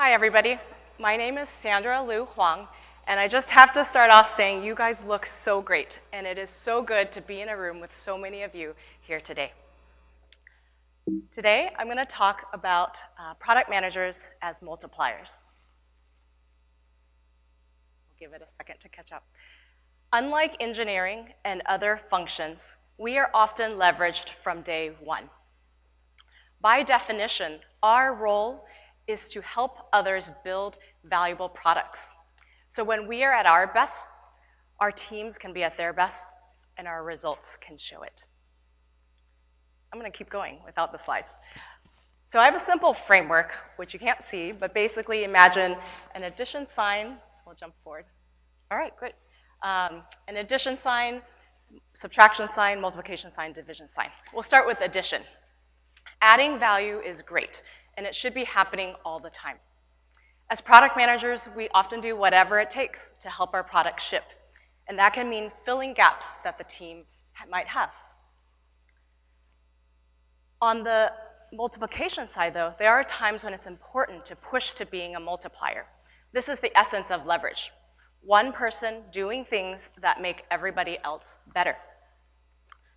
Hi, everybody. My name is Sandra Liu Huang, and I just have to start off saying you guys look so great, and it is so good to be in a room with so many of you here today. Today, I'm going to talk about product managers as multipliers. I'll give it a second to catch up. Unlike engineering and other functions, we are often leveraged from day one. By definition, our role is to help others build valuable products. So when we are at our best, our teams can be at their best, and our results can show it. I'm going to keep going without the slides. So I have a simple framework, which you can't see, but basically imagine an addition sign. We'll jump forward. All right, great. An addition sign, subtraction sign, multiplication sign, division sign. We'll start with addition. Adding value is great, and it should be happening all the time. As product managers, we often do whatever it takes to help our product ship, and that can mean filling gaps that the team might have. On the multiplication side, though, there are times when it's important to push to being a multiplier. This is the essence of leverage. One person doing things that make everybody else better.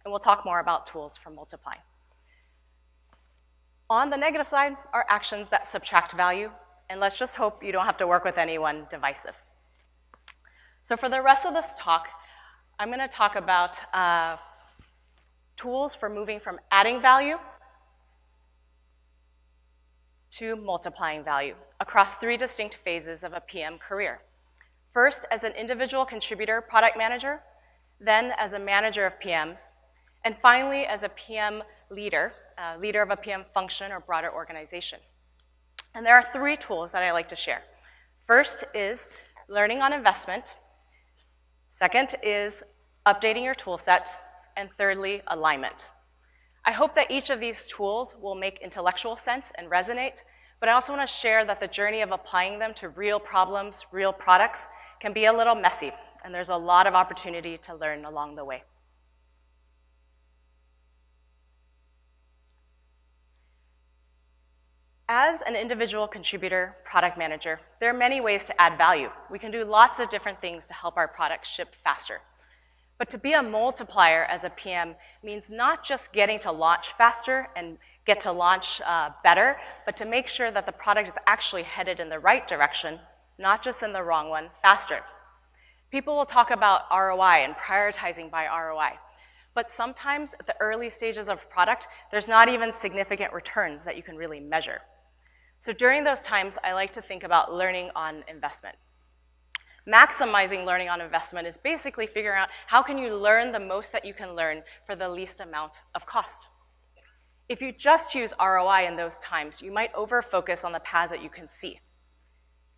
And we'll talk more about tools for multiplying. On the negative side are actions that subtract value, and let's just hope you don't have to work with anyone divisive. So for the rest of this talk, I'm going to talk about tools for moving from adding value to multiplying value across 3 distinct phases of a PM career. First, as an individual contributor product manager, then as a manager of PMs, and finally as a PM leader, leader of a PM function or broader organization. And there are 3 tools that I like to share. First is learning on investment. Second is updating your tool set. And thirdly, alignment. I hope that each of these tools will make intellectual sense and resonate, but I also want to share that the journey of applying them to real problems, real products, can be a little messy, and there's a lot of opportunity to learn along the way. As an individual contributor, product manager, there are many ways to add value. We can do lots of different things to help our products ship faster. But to be a multiplier as a PM means not just getting to launch faster and get to launch better, but to make sure that the product is actually headed in the right direction, not just in the wrong one, faster. People will talk about ROI and prioritizing by ROI. But sometimes at the early stages of a product, there's not even significant returns that you can really measure. So during those times, I like to think about learning on investment. Maximizing learning on investment is basically figuring out how can you learn the most that you can learn for the least amount of cost. If you just use ROI in those times, you might over-focus on the paths that you can see.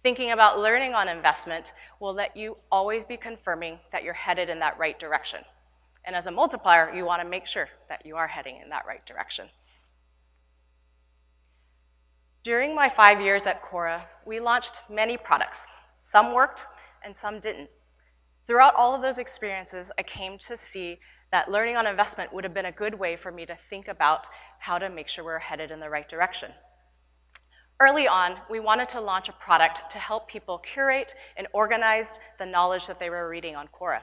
Thinking about learning on investment will let you always be confirming that you're headed in that right direction. And as a multiplier, you want to make sure that you are heading in that right direction. During my 5 years at Quora, we launched many products. Some worked and some didn't. Throughout all of those experiences, I came to see that learning on investment would have been a good way for me to think about how to make sure we're headed in the right direction. Early on, we wanted to launch a product to help people curate and organize the knowledge that they were reading on Quora.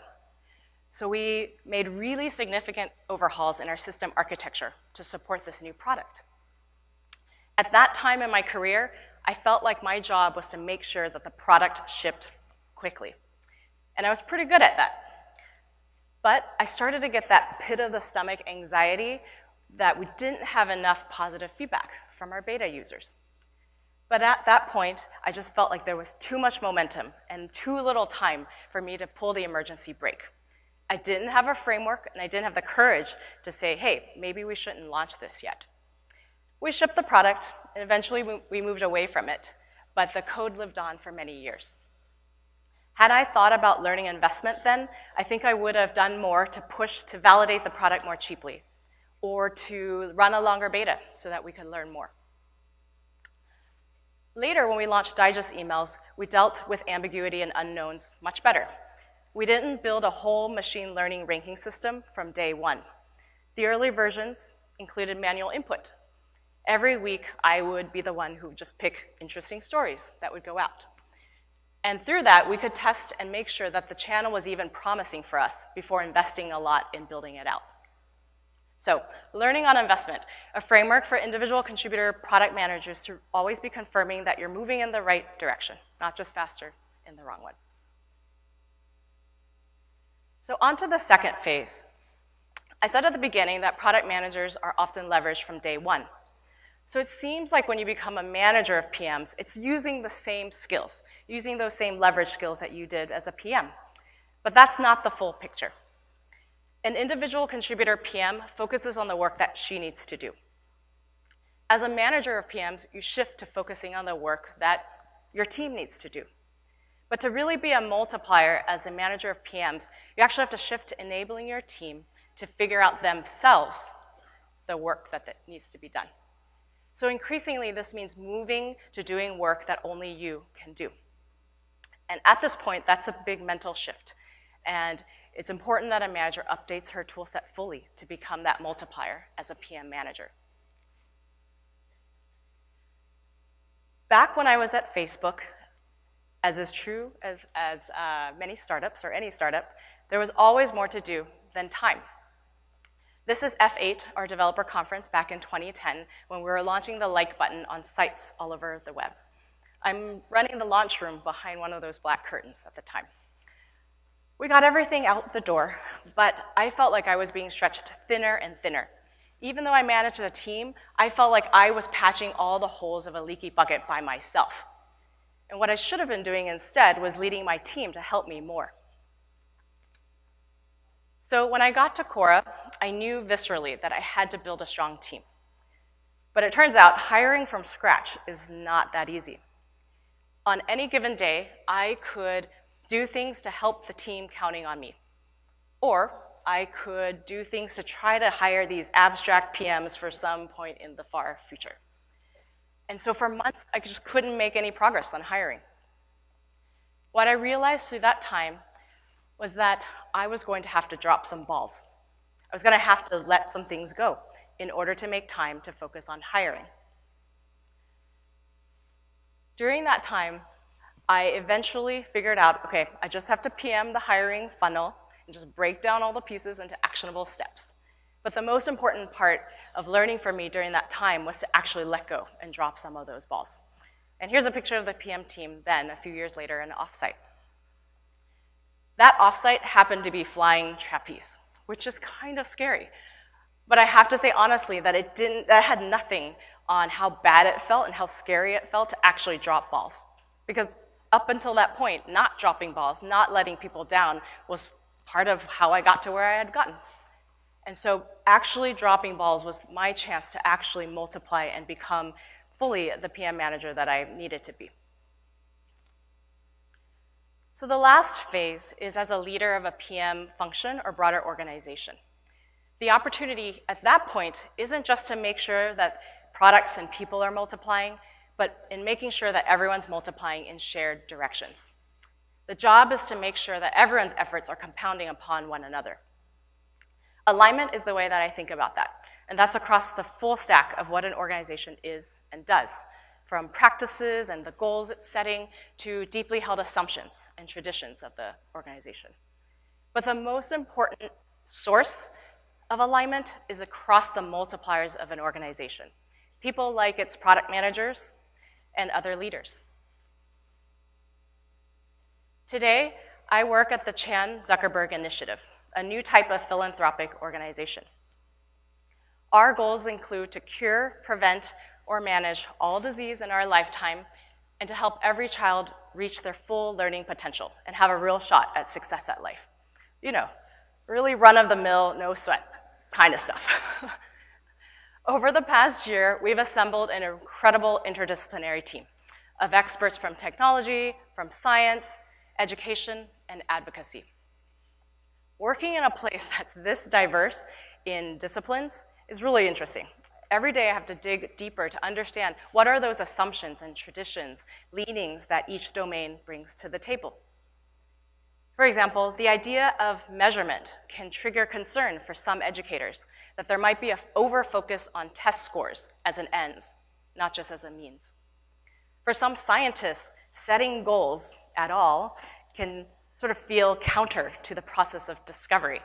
So we made really significant overhauls in our system architecture to support this new product. At that time in my career, I felt like my job was to make sure that the product shipped quickly. And I was pretty good at that. But I started to get that pit of the stomach anxiety that we didn't have enough positive feedback from our beta users. But at that point, I just felt like there was too much momentum and too little time for me to pull the emergency brake. I didn't have a framework, and I didn't have the courage to say, hey, maybe we shouldn't launch this yet. We shipped the product, and eventually we moved away from it, but the code lived on for many years. Had I thought about learning investment then, I think I would have done more to push to validate the product more cheaply, or to run a longer beta so that we could learn more. Later, when we launched digest emails, we dealt with ambiguity and unknowns much better. We didn't build a whole machine learning ranking system from day one. The early versions included manual input. Every week, I would be the one who would just pick interesting stories that would go out. And through that, we could test and make sure that the channel was even promising for us before investing a lot in building it out. So, learning on investment, a framework for individual contributor product managers to always be confirming that you're moving in the right direction, not just faster in the wrong one. So on to the second phase. I said at the beginning that product managers are often leveraged from day one. So it seems like when you become a manager of PMs, it's using the same skills, using those same leverage skills that you did as a PM. But that's not the full picture. An individual contributor PM focuses on the work that she needs to do. As a manager of PMs, you shift to focusing on the work that your team needs to do. But to really be a multiplier as a manager of PMs, you actually have to shift to enabling your team to figure out themselves the work that needs to be done. So increasingly, this means moving to doing work that only you can do. And at this point, that's a big mental shift. And it's important that a manager updates her toolset fully to become that multiplier as a PM manager. Back when I was at Facebook, as is true as many startups or any startup, there was always more to do than time. This is F8, our developer conference back in 2010, when we were launching the like button on sites all over the web. I'm running the launch room behind one of those black curtains at the time. We got everything out the door, but I felt like I was being stretched thinner and thinner. Even though I managed a team, I felt like I was patching all the holes of a leaky bucket by myself. And what I should have been doing instead was leading my team to help me more. So when I got to Quora, I knew viscerally that I had to build a strong team. But it turns out hiring from scratch is not that easy. On any given day, I could do things to help the team counting on me. Or I could do things to try to hire these abstract PMs for some point in the far future. And so for months, I just couldn't make any progress on hiring. What I realized through that time was that I was going to have to drop some balls. I was going to have to let some things go in order to make time to focus on hiring. During that time, I eventually figured out, okay, I just have to PM the hiring funnel and just break down all the pieces into actionable steps. But the most important part of learning for me during that time was to actually let go and drop some of those balls. And here's a picture of the PM team then, a few years later, in an offsite. That offsite happened to be flying trapeze, which is kind of scary. But I have to say honestly that that had nothing on how bad it felt and how scary it felt to actually drop balls. Because up until that point, not dropping balls, not letting people down was part of how I got to where I had gotten. And so actually dropping balls was my chance to actually multiply and become fully the PM manager that I needed to be. So the last phase is as a leader of a PM function or broader organization. The opportunity at that point isn't just to make sure that products and people are multiplying, but in making sure that everyone's multiplying in shared directions. The job is to make sure that everyone's efforts are compounding upon one another. Alignment is the way that I think about that, and that's across the full stack of what an organization is and does, from practices and the goals it's setting to deeply held assumptions and traditions of the organization. But the most important source of alignment is across the multipliers of an organization, people like its product managers and other leaders. Today, I work at the Chan Zuckerberg Initiative, a new type of philanthropic organization. Our goals include to cure, prevent, or manage all disease in our lifetime, and to help every child reach their full learning potential and have a real shot at success at life. You know, really run-of-the-mill, no sweat kind of stuff. Over the past year, we've assembled an incredible interdisciplinary team of experts from technology, from science, education, and advocacy. Working in a place that's this diverse in disciplines is really interesting. Every day I have to dig deeper to understand what are those assumptions and traditions, leanings that each domain brings to the table. For example, the idea of measurement can trigger concern for some educators that there might be an over-focus on test scores as an ends, not just as a means. For some scientists, setting goals at all can sort of feel counter to the process of discovery.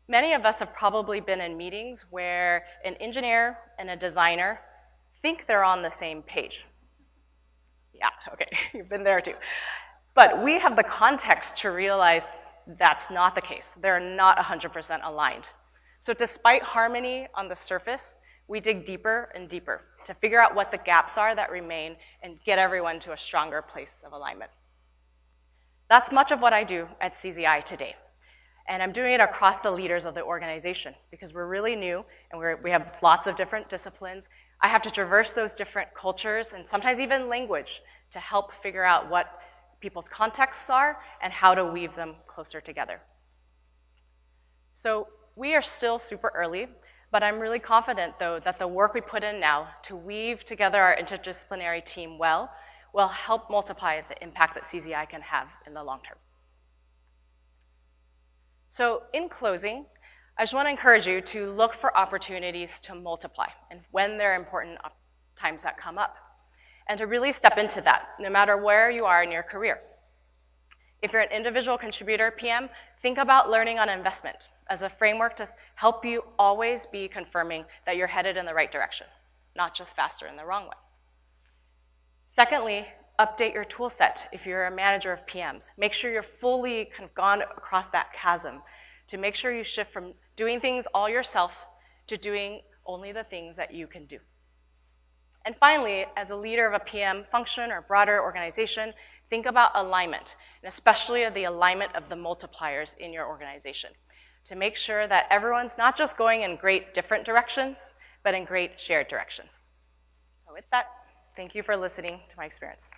Many of us have probably been in meetings where an engineer and a designer think they're on the same page. Yeah, okay, you've been there too. But we have the context to realize that's not the case. They're not 100% aligned. So despite harmony on the surface, we dig deeper and deeper to figure out what the gaps are that remain and get everyone to a stronger place of alignment. That's much of what I do at CZI today. And I'm doing it across the leaders of the organization because we're really new and we have lots of different disciplines. I have to traverse those different cultures and sometimes even language to help figure out what people's contexts are and how to weave them closer together. So we are still super early, but I'm really confident though that the work we put in now to weave together our interdisciplinary team well will help multiply the impact that CZI can have in the long term. So in closing, I just want to encourage you to look for opportunities to multiply and when there are important times that come up, and to really step into that, no matter where you are in your career. If you're an individual contributor PM, think about learning on investment as a framework to help you always be confirming that you're headed in the right direction, not just faster in the wrong way. Secondly, update your tool set if you're a manager of PMs. Make sure you're fully kind of gone across that chasm to make sure you shift from doing things all yourself to doing only the things that you can do. And finally, as a leader of a PM function or broader organization, think about alignment, and especially the alignment of the multipliers in your organization, to make sure that everyone's not just going in great different directions, but in great shared directions. So with that, thank you for listening to my experience.